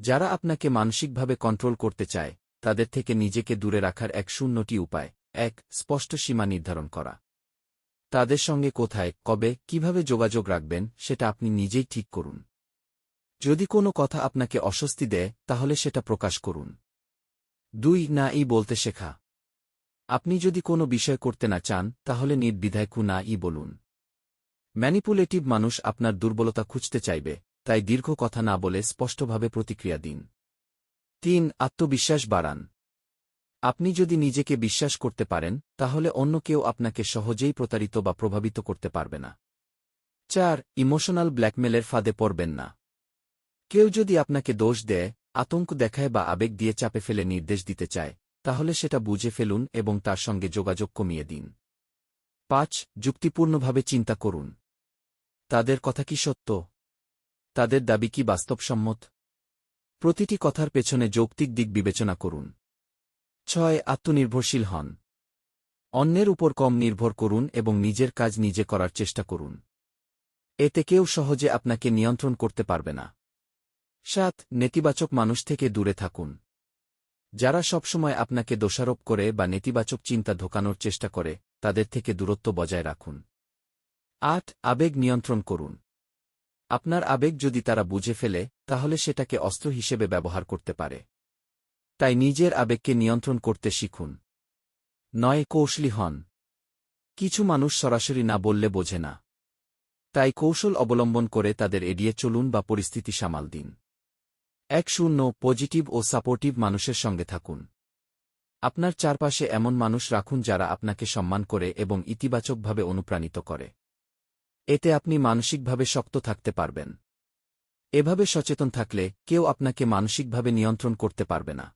যারা আপনাকে মানসিকভাবে কন্ট্রোল করতে চায় তাদের থেকে নিজেকে দূরে রাখার ১-০টি উপায়। ১. স্পষ্ট সীমা নির্ধারণ করা। তাদের সঙ্গে কোথায়, কবে, কিভাবে যোগাযোগ রাখবেন সেটা আপনি নিজেই ঠিক করুন। যদি কোনো কথা আপনাকে অস্বস্তি দেয় তাহলে সেটা প্রকাশ করুন। ২. না-ই বলতে শেখা। আপনি যদি কোনো বিষয় করতে না চান তাহলে নির্দ্বিধায় না-ই বলুন। ম্যানিপুলেটিভ মানুষ আপনার দুর্বলতা খুঁজতে চাইবে, তাই দীর্ঘ কথা না বলে স্পষ্টভাবে প্রতিক্রিয়া দিন। ৩. আত্মবিশ্বাস বাড়ান। আপনি যদি নিজেকে বিশ্বাস করতে পারেন তাহলে অন্য কেউ আপনাকে সহজেই প্রতারিত বা প্রভাবিত করতে পারবে না। ৪. ইমোশনাল ব্ল্যাকমেলের ফাঁদে পড়বেন না। কেউ যদি আপনাকে দোষ দেয়, আতঙ্ক দেখায় বা আবেগ দিয়ে চাপে ফেলে নির্দেশ দিতে চায় তাহলে সেটা বুঝে ফেলুন এবং তার সঙ্গে যোগাযোগ কমিয়ে দিন। ৫. যুক্তিপূর্ণভাবে চিন্তা করুন। তাদের কথা কি সত্য? তাদের দাবি কি বাস্তবসম্মত? প্রতিটি কথার পেছনে যৌক্তিক দিক বিবেচনা করুন। ৬. আত্মনির্ভরশীল হন। অন্যের উপর কম নির্ভর করুন এবং নিজের কাজ নিজে করার চেষ্টা করুন। এতে কেউ সহজে আপনাকে নিয়ন্ত্রণ করতে পারবে না। ৭. নেতিবাচক মানুষ থেকে দূরে থাকুন। যারা সবসময় আপনাকে দোষারোপ করে বা নেতিবাচক চিন্তা ঢোকানোর চেষ্টা করে তাদের থেকে দূরত্ব বজায় রাখুন। ৮. আবেগ নিয়ন্ত্রণ করুন। আপনার আবেগ যদি তারা বুঝে ফেলে তাহলে সেটাকে অস্ত্র হিসেবে ব্যবহার করতে পারে। তাই নিজের আবেগকে নিয়ন্ত্রণ করতে শিখুন। ৯. কৌশলী হন। কিছু মানুষ সরাসরি না বললে বোঝে না। তাই কৌশল অবলম্বন করে তাদের এড়িয়ে চলুন বা পরিস্থিতি সামাল দিন। ১. পজিটিভ ও সাপোর্টিভ মানুষের সঙ্গে থাকুন। আপনার চারপাশে এমন মানুষ রাখুন যারা আপনাকে সম্মান করে এবং ইতিবাচকভাবে অনুপ্রাণিত করে। এতে আপনি মানসিকভাবে শক্ত থাকতে পারবেন। এভাবে সচেতন থাকলে কেউ আপনাকে মানসিকভাবে নিয়ন্ত্রণ করতে পারবে না।